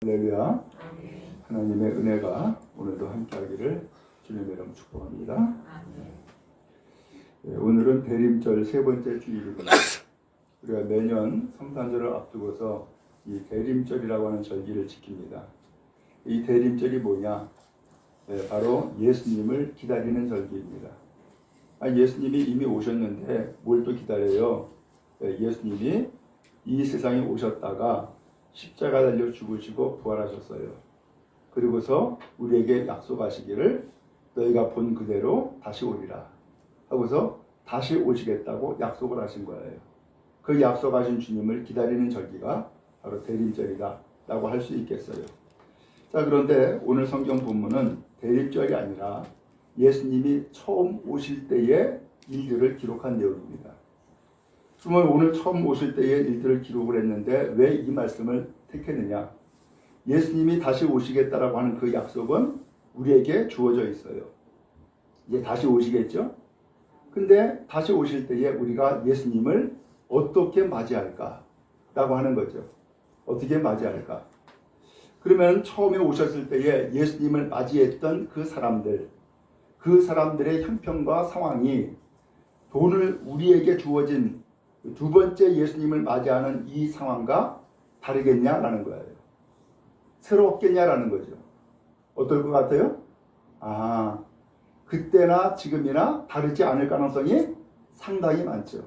할렐루야. 하나님의 은혜가 오늘도 함께하기를 주님의 이름으로 축복합니다. 오늘은 대림절 세 번째 주일입니다. 우리가 매년 성탄절을 앞두고서 이 대림절이라고 하는 절기를 지킵니다. 이 대림절이 뭐냐? 바로 예수님을 기다리는 절기입니다. 예수님이 이미 오셨는데 뭘 또 기다려요? 예수님이 이 세상에 오셨다가 십자가 달려 죽으시고 부활하셨어요. 그리고서 우리에게 약속하시기를 너희가 본 그대로 다시 오리라 하고서 다시 오시겠다고 약속을 하신 거예요. 그 약속하신 주님을 기다리는 절기가 바로 대림절이다 라고 할 수 있겠어요. 자, 그런데 오늘 성경 본문은 대림절이 아니라 예수님이 처음 오실 때의 일들을 기록한 내용입니다. 그러면 오늘 처음 오실 때의 일들을 기록을 했는데 왜 이 말씀을 택했느냐? 예수님이 다시 오시겠다라고 하는 그 약속은 우리에게 주어져 있어요. 이제 다시 오시겠죠? 근데 다시 오실 때에 우리가 예수님을 어떻게 맞이할까? 라고 하는 거죠. 어떻게 맞이할까? 그러면 처음에 오셨을 때에 예수님을 맞이했던 그 사람들의 형편과 상황이 오늘 우리에게 주어진 두 번째 예수님을 맞이하는 이 상황과 다르겠냐라는 거예요. 새롭겠냐라는 거죠. 어떨 것 같아요? 그때나 지금이나 다르지 않을 가능성이 상당히 많죠.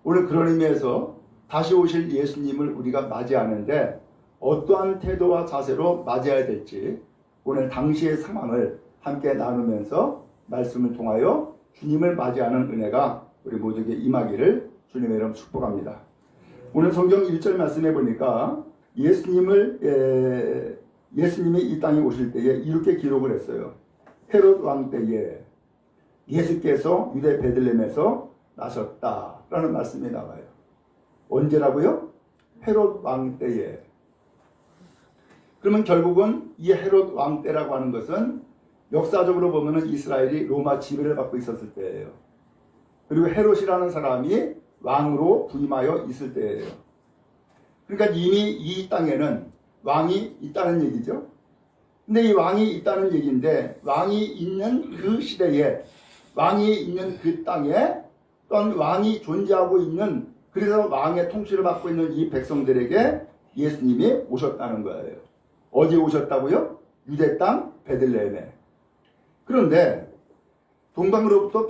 오늘 그런 의미에서 다시 오실 예수님을 우리가 맞이하는데 어떠한 태도와 자세로 맞이해야 될지 오늘 당시의 상황을 함께 나누면서 말씀을 통하여 주님을 맞이하는 은혜가 우리 모두에게 임하기를 주님의 이름 축복합니다. 오늘 성경 1절 말씀해 보니까 예수님이 이 땅에 오실 때에 이렇게 기록을 했어요. 헤롯 왕 때에 예수께서 유대 베들레헴에서 나셨다라는 말씀이 나와요. 언제라고요? 헤롯 왕 때에. 그러면 결국은 이 헤롯 왕 때라고 하는 것은 역사적으로 보면은 이스라엘이 로마 지배를 받고 있었을 때예요. 그리고 헤롯이라는 사람이 왕으로 부임하여 있을 때예요. 그러니까 이미 이 땅에는 왕이 있다는 얘기죠. 근데 이 왕이 있다는 얘기인데 왕이 있는 그 시대에 왕이 있는 그 땅에 또한 왕이 존재하고 있는 그래서 왕의 통치를 받고 있는 이 백성들에게 예수님이 오셨다는 거예요. 어디에 오셨다고요? 유대 땅 베들레헴에. 그런데 동방으로부터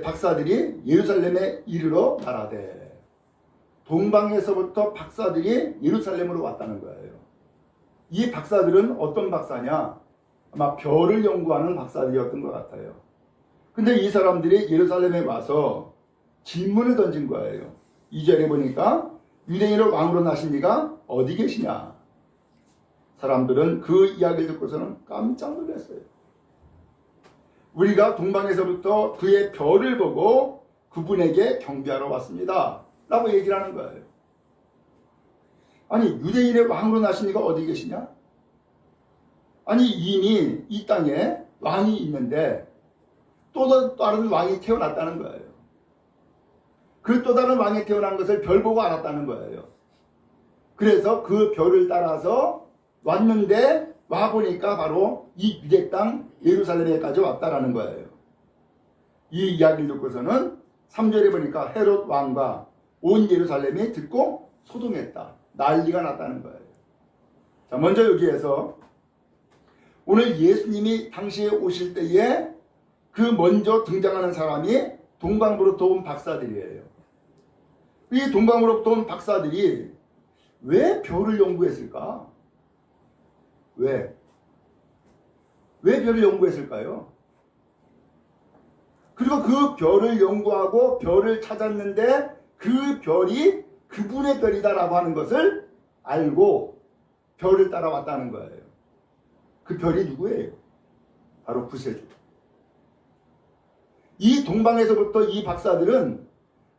박사들이 예루살렘에 이르러 가라되 동방에서부터 박사들이 예루살렘으로 왔다는 거예요. 이 박사들은 어떤 박사냐? 아마 별을 연구하는 박사들이었던 것 같아요. 근데 이 사람들이 예루살렘에 와서 질문을 던진 거예요. 2절에 보니까 유대인으로 왕으로 나신 이가 어디 계시냐? 사람들은 그 이야기를 듣고서는 깜짝 놀랐어요. 우리가 동방에서부터 그의 별을 보고 그분에게 경배하러 왔습니다 라고 얘기를 하는 거예요. 아니, 유대인의 왕으로 나신 이가 어디 계시냐? 아니, 이미 이 땅에 왕이 있는데 또 다른 왕이 태어났다는 거예요. 그 또 다른 왕이 태어난 것을 별 보고 알았다는 거예요. 그래서 그 별을 따라서 왔는데 와보니까 바로 이 유대 땅 예루살렘에까지 왔다라는 거예요. 이 이야기를 듣고서는 3절에 보니까 헤롯 왕과 온 예루살렘이 듣고 소동했다. 난리가 났다는 거예요. 자, 먼저 여기에서 오늘 예수님이 당시에 오실 때에 그 먼저 등장하는 사람이 동방으로부터 온 박사들이에요. 이 동방으로부터 온 박사들이 왜 별을 연구했을까? 왜 별을 연구했을까요? 그리고 그 별을 연구하고 별을 찾았는데 그 별이 그분의 별이다라고 하는 것을 알고 별을 따라왔다는 거예요. 그 별이 누구예요? 바로 구세주. 이 동방에서부터 이 박사들은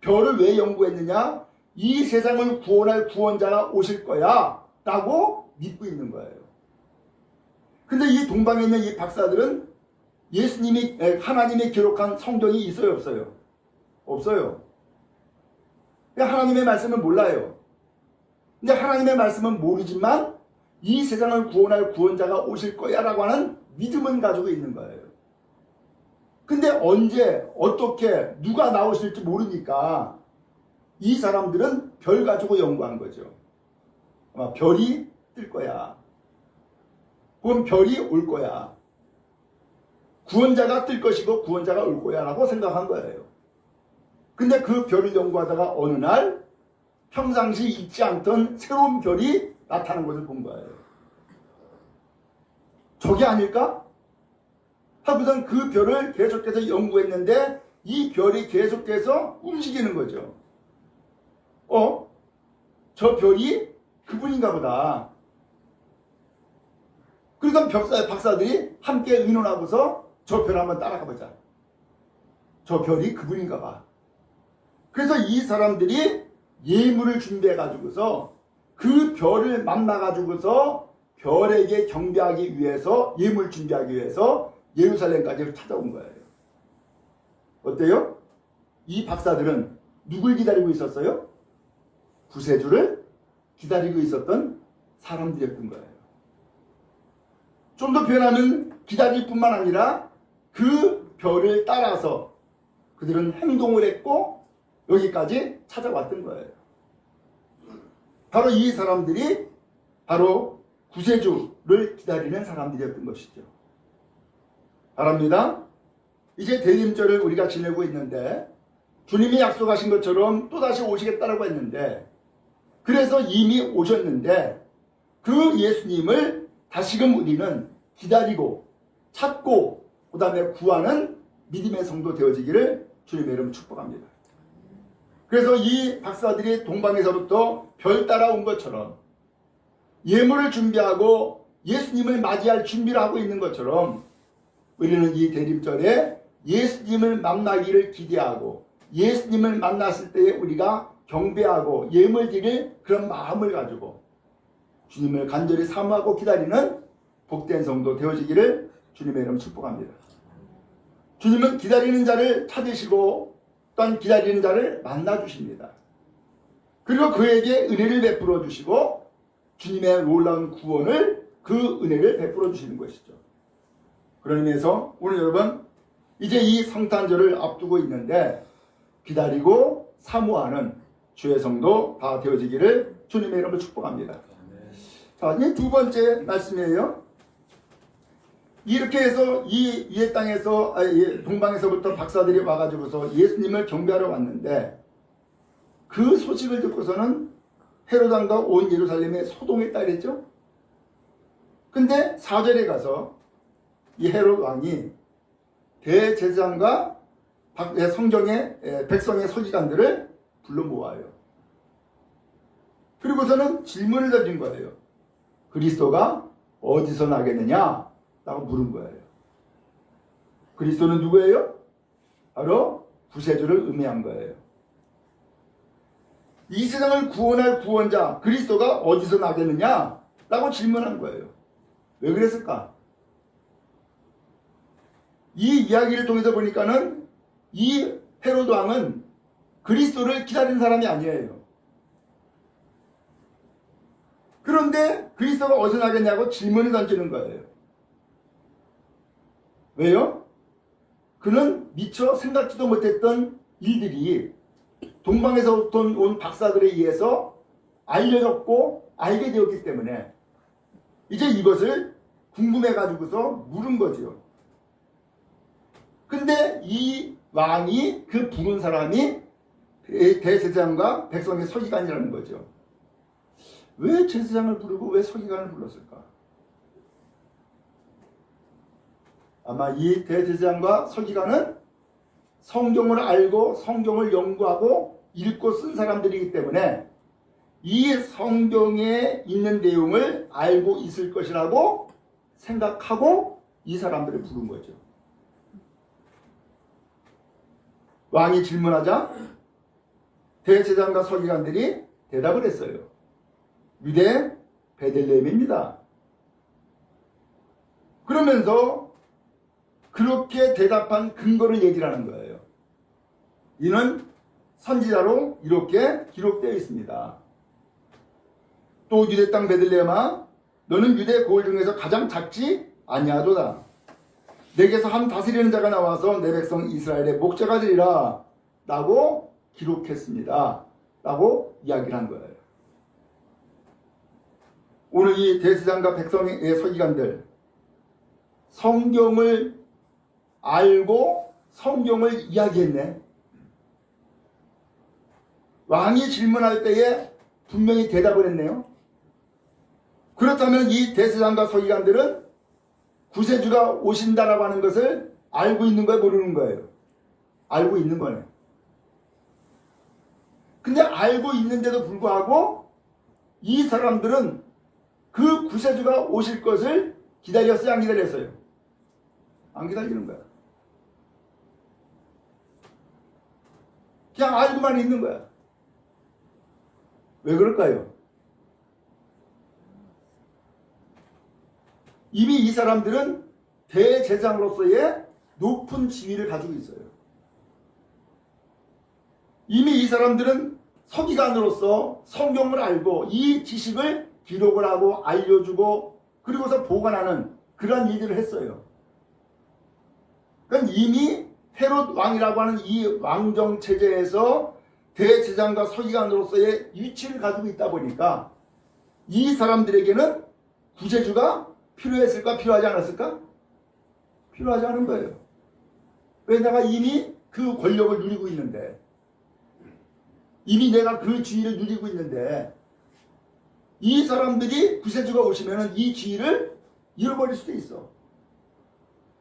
별을 왜 연구했느냐? 이 세상을 구원할 구원자가 오실 거야 라고 믿고 있는 거예요. 근데 이 동방에 있는 이 박사들은 하나님이 기록한 성경이 있어요, 없어요? 없어요. 하나님의 말씀을 몰라요. 근데 하나님의 말씀은 모르지만 이 세상을 구원할 구원자가 오실 거야 라고 하는 믿음은 가지고 있는 거예요. 근데 언제 어떻게 누가 나오실지 모르니까 이 사람들은 별 가지고 연구한 거죠. 아마 별이 뜰 거야. 혹은 별이 올 거야. 구원자가 뜰 것이고 구원자가 올 거야 라고 생각한 거예요. 근데 그 별을 연구하다가 어느 날 평상시 있지 않던 새로운 별이 나타나는 것을 본 거예요. 저게 아닐까? 하고선 그 별을 계속해서 연구했는데 이 별이 계속해서 움직이는 거죠. 저 별이 그분인가 보다. 그러던 박사들이 함께 의논하고서 저 별 한번 따라가 보자. 저 별이 그분인가 봐. 그래서 이 사람들이 예물을 준비해 가지고서 그 별을 만나 가지고서 별에게 경배하기 위해서 예물 준비하기 위해서 예루살렘까지 찾아온 거예요. 어때요? 이 박사들은 누굴 기다리고 있었어요? 구세주를 기다리고 있었던 사람들이었던 거예요. 좀 더 표현하면 기다릴 뿐만 아니라 그 별을 따라서 그들은 행동을 했고 여기까지 찾아왔던 거예요. 바로 이 사람들이 바로 구세주를 기다리는 사람들이었던 것이죠. 바랍니다. 이제 대림절을 우리가 지내고 있는데 주님이 약속하신 것처럼 또다시 오시겠다라고 했는데 그래서 이미 오셨는데 그 예수님을 다시금 우리는 기다리고 찾고 그 다음에 구하는 믿음의 성도 되어지기를 주님의 이름으로 축복합니다. 그래서 이 박사들이 동방에서부터 별 따라온 것처럼 예물을 준비하고 예수님을 맞이할 준비를 하고 있는 것처럼 우리는 이 대림절에 예수님을 만나기를 기대하고 예수님을 만났을 때에 우리가 경배하고 예물 드릴 그런 마음을 가지고 주님을 간절히 사모하고 기다리는 복된 성도 되어지기를 주님의 이름 축복합니다. 주님은 기다리는 자를 찾으시고 또한 기다리는 자를 만나주십니다. 그리고 그에게 은혜를 베풀어 주시고 주님의 놀라운 구원을 그 은혜를 베풀어 주시는 것이죠. 그런 의미에서 오늘 여러분 이제 이 성탄절을 앞두고 있는데 기다리고 사모하는 주의 성도 다 되어지기를 주님의 이름으로 축복합니다. 자, 이 두 번째 말씀이에요. 이렇게 해서 이 땅에서 동방에서부터 박사들이 와가지고서 예수님을 경배하러 왔는데 그 소식을 듣고서는 헤롯 왕과 온 예루살렘에 소동했다 그랬죠. 근데 4절에 가서 이 헤롯 왕이 대제사장과 성경의 백성의 서기관들을 불러 모아요. 그리고서는 질문을 던진 거예요. 그리스도가 어디서 나겠느냐? 라고 물은 거예요. 그리스도는 누구예요? 바로 구세주를 의미한 거예요. 이 세상을 구원할 구원자 그리스도가 어디서 나겠느냐? 라고 질문한 거예요. 왜 그랬을까? 이 이야기를 통해서 보니까는 이 헤롯 왕은 그리스도를 기다리는 사람이 아니에요. 그런데 그리스도가 어디서 나겠냐고 질문을 던지는 거예요. 왜요? 그는 미처 생각지도 못했던 일들이 동방에서부터 온 박사들에 의해서 알려졌고 알게 되었기 때문에 이제 이것을 궁금해가지고서 물은 거죠. 근데 이 왕이 그 부른 사람이 대제사장과 백성의 서기관이라는 거죠. 왜 제사장을 부르고 왜 서기관을 불렀을까? 아마 이 대제사장과 서기관은 성경을 알고 성경을 연구하고 읽고 쓴 사람들이기 때문에 이 성경에 있는 내용을 알고 있을 것이라고 생각하고 이 사람들을 부른 거죠. 왕이 질문하자 대제사장과 서기관들이 대답을 했어요. 유대 베들레헴입니다. 그러면서 그렇게 대답한 근거를 얘기를 하는 거예요. 이는 선지자로 이렇게 기록되어 있습니다. 또 유대 땅 베들레헴아 너는 유대 고을 중에서 가장 작지 아니하도다. 내게서 한 다스리는 자가 나와서 내 백성 이스라엘의 목자가 되리라 라고 기록했습니다. 라고 이야기를 한 거예요. 오늘 이 대제사장과 백성의 서기관들, 성경을 알고 성경을 이야기했네. 왕이 질문할 때에 분명히 대답을 했네요. 그렇다면 이 대제사장과 서기관들은 구세주가 오신다라고 하는 것을 알고 있는 거예요, 모르는 거예요? 알고 있는 거네. 근데 알고 있는데도 불구하고 이 사람들은 그 구세주가 오실 것을 기다렸어요, 안 기다렸어요? 안 기다리는 거야. 그냥 알고만 있는 거야. 왜 그럴까요? 이미 이 사람들은 대제사장으로서의 높은 지위를 가지고 있어요. 이미 이 사람들은 서기관으로서 성경을 알고 이 지식을 기록을 하고 알려주고 그리고서 보관하는 그런 일들을 했어요. 그러니까 이미 헤롯 왕이라고 하는 이 왕정 체제에서 대제사장과 서기관으로서의 위치를 가지고 있다 보니까 이 사람들에게는 구세주가 필요했을까? 필요하지 않았을까? 필요하지 않은 거예요. 왜? 내가 이미 그 권력을 누리고 있는데, 이미 내가 그 지위를 누리고 있는데 이 사람들이 구세주가 오시면 이 지위를 잃어버릴 수도 있어.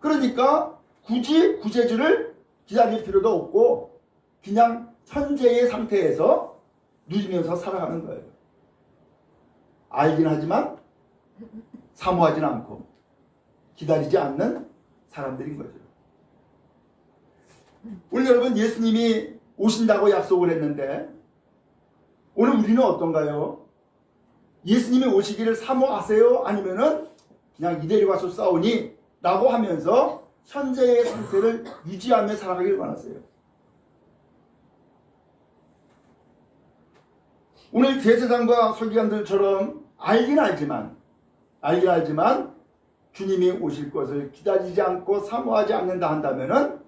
그러니까 굳이 구세주를 기다릴 필요도 없고 그냥 현재의 상태에서 누리면서 살아가는 거예요. 알긴 하지만 사모하지는 않고 기다리지 않는 사람들인 거죠. 오늘 여러분, 예수님이 오신다고 약속을 했는데 오늘 우리는 어떤가요? 예수님이 오시기를 사모하세요? 아니면은 그냥 이대로 와서 싸우니? 라고 하면서 현재의 상태를 유지하며 살아가길 원하세요. 오늘 대제사장과 서기관들처럼 알긴 알지만 주님이 오실 것을 기다리지 않고 사모하지 않는다 한다면은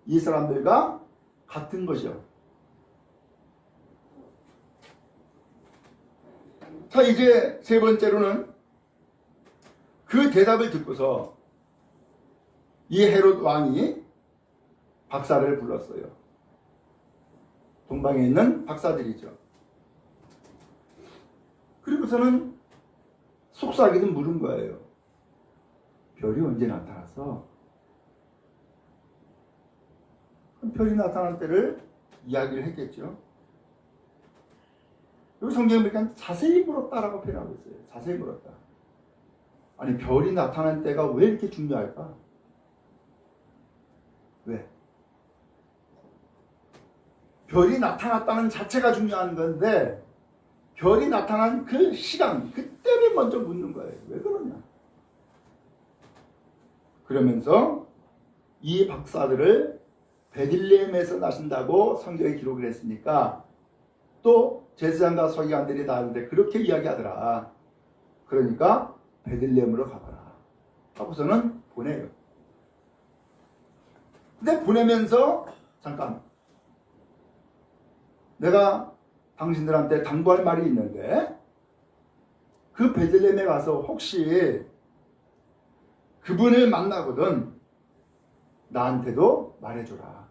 이 사람들과 같은 것이요. 자, 이제 세 번째로는 그 대답을 듣고서 이 헤롯 왕이 박사를 불렀어요. 동방에 있는 박사들이죠. 그리고서는 속삭이듯 물은 거예요. 별이 언제 나타났어? 별이 나타날 때를 이야기를 했겠죠. 여기 성경에 보니까 자세히 물었다라고 표현하고 있어요. 자세히 물었다. 아니, 별이 나타난 때가 왜 이렇게 중요할까? 왜? 별이 나타났다는 자체가 중요한 건데 별이 나타난 그 시간, 그때를 먼저 묻는 거예요. 왜 그러냐? 그러면서 이 박사들을 베들레헴에서 나신다고 성경에 기록을 했으니까 또 제사장과 서기관들이 나왔는데 그렇게 이야기하더라. 그러니까 베들레헴으로 가봐라 하고서는 보내요. 근데 보내면서 잠깐, 내가 당신들한테 당부할 말이 있는데 그 베들레헴에 가서 혹시 그분을 만나거든 나한테도 말해줘라.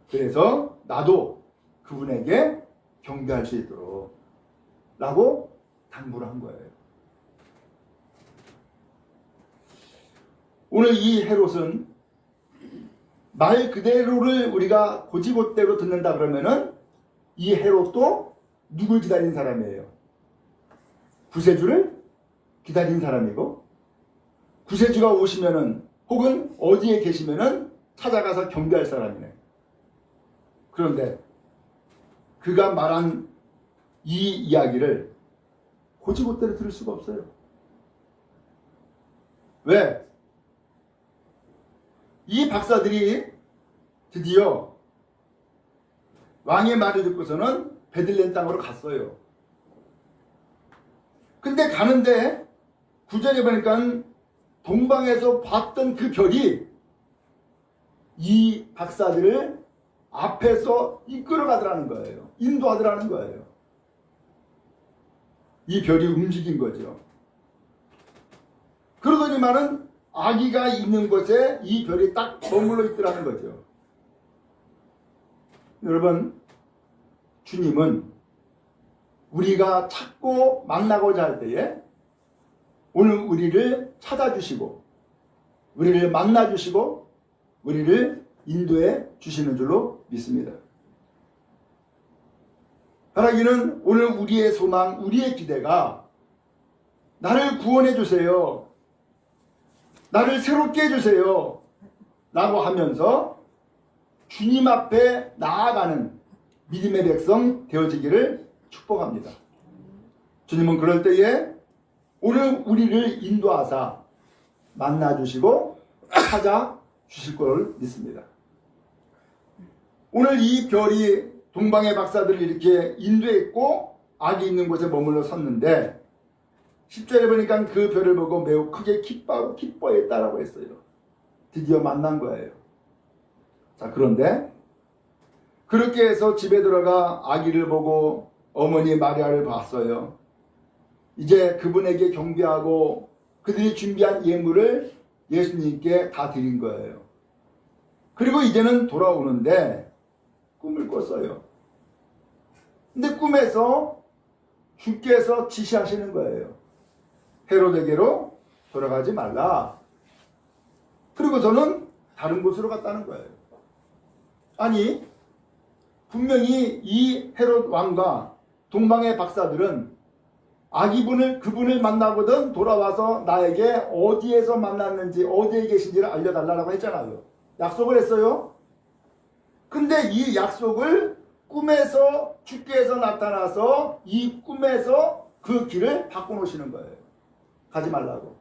그래서 나도 그분에게 경배할 수 있도록 라고 당부를 한 거예요. 오늘 이 헤롯은 말 그대로를 우리가 고지고대로 듣는다 그러면은 이 헤롯도 누굴 기다린 사람이에요? 구세주를 기다린 사람이고, 구세주가 오시면은 혹은 어디에 계시면은 찾아가서 경배할 사람이네. 그런데 그가 말한 이 이야기를 고지고대로 들을 수가 없어요. 왜? 이 박사들이 드디어 왕의 말을 듣고서는 베들레헴 땅으로 갔어요. 근데 가는데 9절에 보니까 동방에서 봤던 그 별이 이 박사들을 앞에서 이끌어가더라는 거예요. 인도하더라는 거예요. 이 별이 움직인 거죠. 그러더니만은 아기가 있는 곳에 이 별이 딱 머물러 있더라는 거죠. 여러분, 주님은 우리가 찾고 만나고자 할 때에 오늘 우리를 찾아주시고 우리를 만나주시고 우리를 인도해 주시는 줄로 믿습니다. 바라기는 오늘 우리의 소망, 우리의 기대가 나를 구원해 주세요. 나를 새롭게 해주세요. 라고 하면서 주님 앞에 나아가는 믿음의 백성 되어지기를 축복합니다. 주님은 그럴 때에 오늘 우리를 인도하사 만나주시고 찾아주실 걸 믿습니다. 오늘 이 별이 동방의 박사들을 이렇게 인도했고 악이 있는 곳에 머물러 섰는데 10절에 보니까 그 별을 보고 매우 크게 기뻐했다라고 했어요. 드디어 만난 거예요. 자, 그런데 그렇게 해서 집에 들어가 아기를 보고 어머니 마리아를 봤어요. 이제 그분에게 경배하고 그들이 준비한 예물을 예수님께 다 드린 거예요. 그리고 이제는 돌아오는데 꿈을 꿨어요. 근데 꿈에서 주께서 지시하시는 거예요. 헤로데게로 돌아가지 말라. 그리고서는 다른 곳으로 갔다는 거예요. 아니, 분명히 이 헤롯 왕과 동방의 박사들은 그분을 만나거든 돌아와서 나에게 어디에서 만났는지 어디에 계신지를 알려달라고 했잖아요. 약속을 했어요. 근데 이 약속을 꿈에서 주께서 나타나서 이 꿈에서 그 길을 바꿔놓으시는 거예요. 가지 말라고.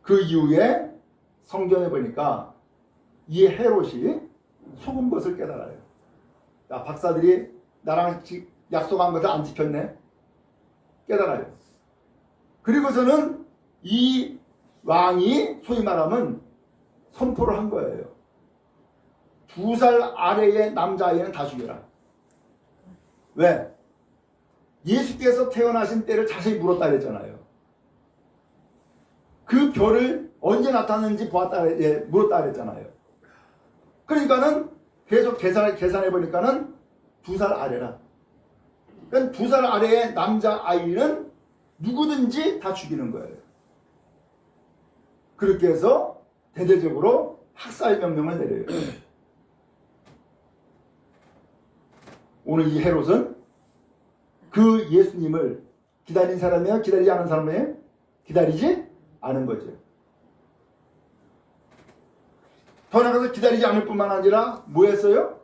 그 이후에 성경에 보니까 이 헤롯이 속은 것을 깨달아요. 야, 박사들이 나랑 약속한 것을 안 지켰네. 깨달아요. 그리고서는 이 왕이 소위 말하면 선포를 한 거예요. 2살 아래의 남자아이는 다 죽여라. 왜? 예수께서 태어나신 때를 자세히 물었다 그랬잖아요. 그 별을 언제 나타났는지 물었다 그랬잖아요. 그러니까는 계속 계산해 보니까는 2살 아래라. 그러니까 2살 아래의 남자아이는 누구든지 다 죽이는 거예요. 그렇게 해서 대대적으로 학살 명령을 내려요. 오늘 이 헤롯은 그 예수님을 기다린 사람이야? 기다리지 않은 사람이에요? 기다리지 않은 거죠. 더 나가서 기다리지 않을 뿐만 아니라 뭐 했어요?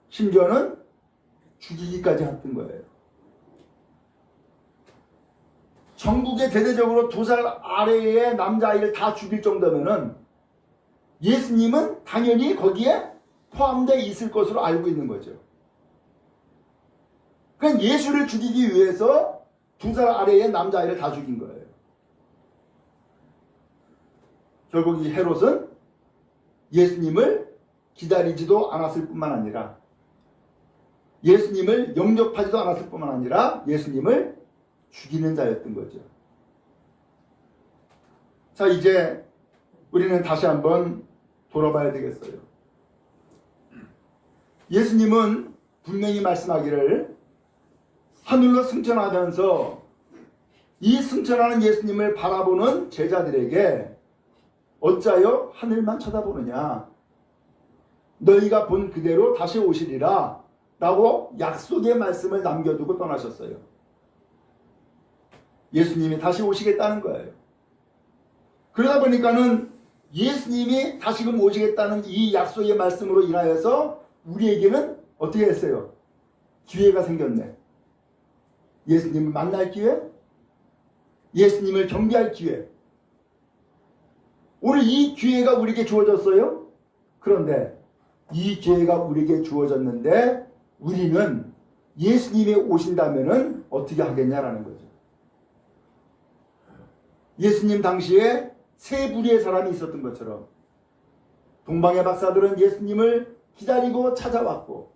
심지어는 죽이기까지 했던 거예요. 전국에 대대적으로 2살 아래의 남자아이를 다 죽일 정도면은 예수님은 당연히 거기에 포함되어 있을 것으로 알고 있는 거죠. 그러니까 예수를 죽이기 위해서 2살 아래의 남자아이를 다 죽인 거예요. 결국 이 헤롯은 예수님을 기다리지도 않았을 뿐만 아니라 예수님을 영접하지도 않았을 뿐만 아니라 예수님을 죽이는 자였던 거죠. 자, 이제 우리는 다시 한번 돌아봐야 되겠어요. 예수님은 분명히 말씀하기를 하늘로 승천하면서 이 승천하는 예수님을 바라보는 제자들에게 어찌하여 하늘만 쳐다보느냐, 너희가 본 그대로 다시 오시리라 라고 약속의 말씀을 남겨두고 떠나셨어요. 예수님이 다시 오시겠다는 거예요. 그러다 보니까는 예수님이 다시금 오시겠다는 이 약속의 말씀으로 인하여서 우리에게는 어떻게 했어요? 기회가 생겼네. 예수님을 만날 기회, 예수님을 경배할 기회. 오늘 이 기회가 우리에게 주어졌어요. 그런데 이 기회가 우리에게 주어졌는데 우리는 예수님이 오신다면은 어떻게 하겠냐라는 거죠. 예수님 당시에 세 부류의 사람이 있었던 것처럼 동방의 박사들은 예수님을 기다리고 찾아왔고,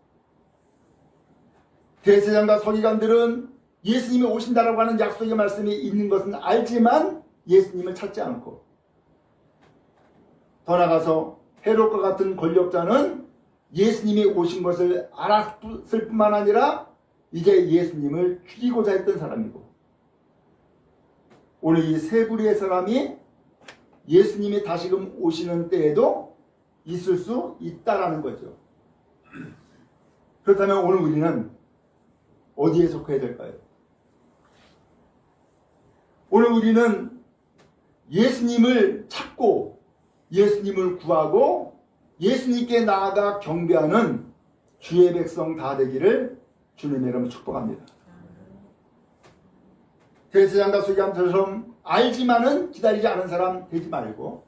대제사장과 서기관들은 예수님이 오신다라고 하는 약속의 말씀이 있는 것은 알지만 예수님을 찾지 않고, 더 나아가서 헤롯과 같은 권력자는 예수님이 오신 것을 알았을 뿐만 아니라 이제 예수님을 죽이고자 했던 사람이고, 오늘 이 세 부류의 사람이 예수님이 다시금 오시는 때에도 있을 수 있다라는 거죠. 그렇다면 오늘 우리는 어디에 속해야 될까요? 오늘 우리는 예수님을 찾고 예수님을 구하고 예수님께 나아가 경배하는 주의 백성 다 되기를 주님의 이름으로 축복합니다. 대제사장과 서기관들처럼 알지만은 기다리지 않은 사람 되지 말고,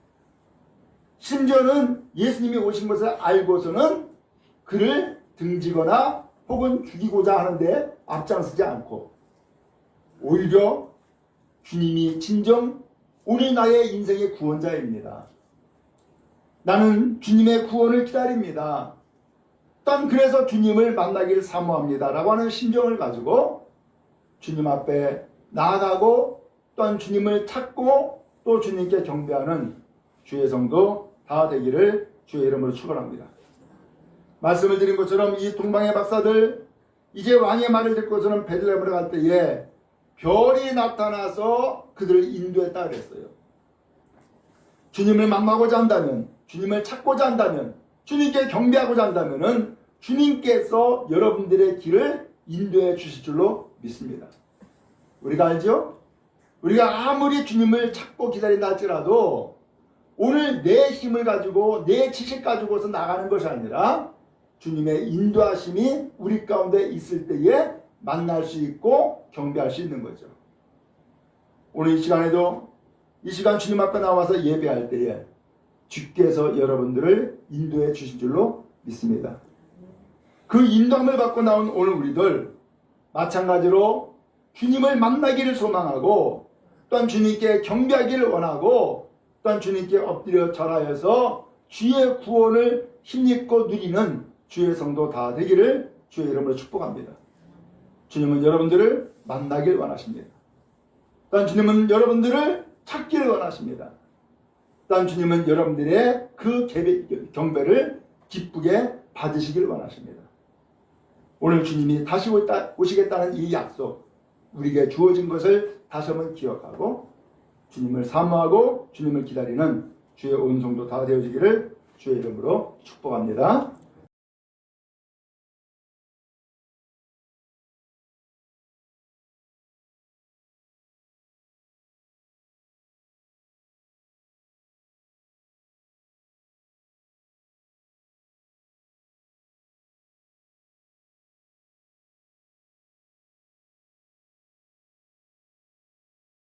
심지어는 예수님이 오신 것을 알고서는 그를 등지거나 혹은 죽이고자 하는데 앞장서지 않고, 오히려 주님이 진정 오늘 나의 인생의 구원자입니다. 나는 주님의 구원을 기다립니다. 난 그래서 주님을 만나기를 사모합니다 라고 하는 심정을 가지고 주님 앞에 나아가고, 또한 주님을 찾고 또 주님께 경배하는 주의 성도 다 되기를 주의 이름으로 축원합니다. 말씀을 드린 것처럼 이 동방의 박사들 이제 왕의 말을 듣고서는 베들레헴으로 갈 때에 별이 나타나서 그들을 인도했다 그랬어요. 주님을 만나고자 한다면, 주님을 찾고자 한다면, 주님께 경배하고자 한다면은 주님께서 여러분들의 길을 인도해 주실 줄로 믿습니다. 우리가 알죠? 우리가 아무리 주님을 찾고 기다린다 할지라도 오늘 내 힘을 가지고 내 지식 가지고서 나가는 것이 아니라 주님의 인도하심이 우리 가운데 있을 때에 만날 수 있고 경배할 수 있는 거죠. 오늘 이 시간에도 이 시간 주님 앞에 나와서 예배할 때에 주께서 여러분들을 인도해 주신 줄로 믿습니다. 그 인도함을 받고 나온 오늘 우리들 마찬가지로 주님을 만나기를 소망하고, 또한 주님께 경배하기를 원하고, 또한 주님께 엎드려 절하여서 주의 구원을 힘입고 누리는 주의 성도 다 되기를 주의 이름으로 축복합니다. 주님은 여러분들을 만나길 원하십니다. 또한 주님은 여러분들을 찾기를 원하십니다. 또한 주님은 여러분들의 그 경배를 기쁘게 받으시길 원하십니다. 오늘 주님이 다시 오시겠다는 이 약속, 우리에게 주어진 것을 다시 한번 기억하고 주님을 사모하고 주님을 기다리는 주의 온 성도 다 되어지기를 주의 이름으로 축복합니다.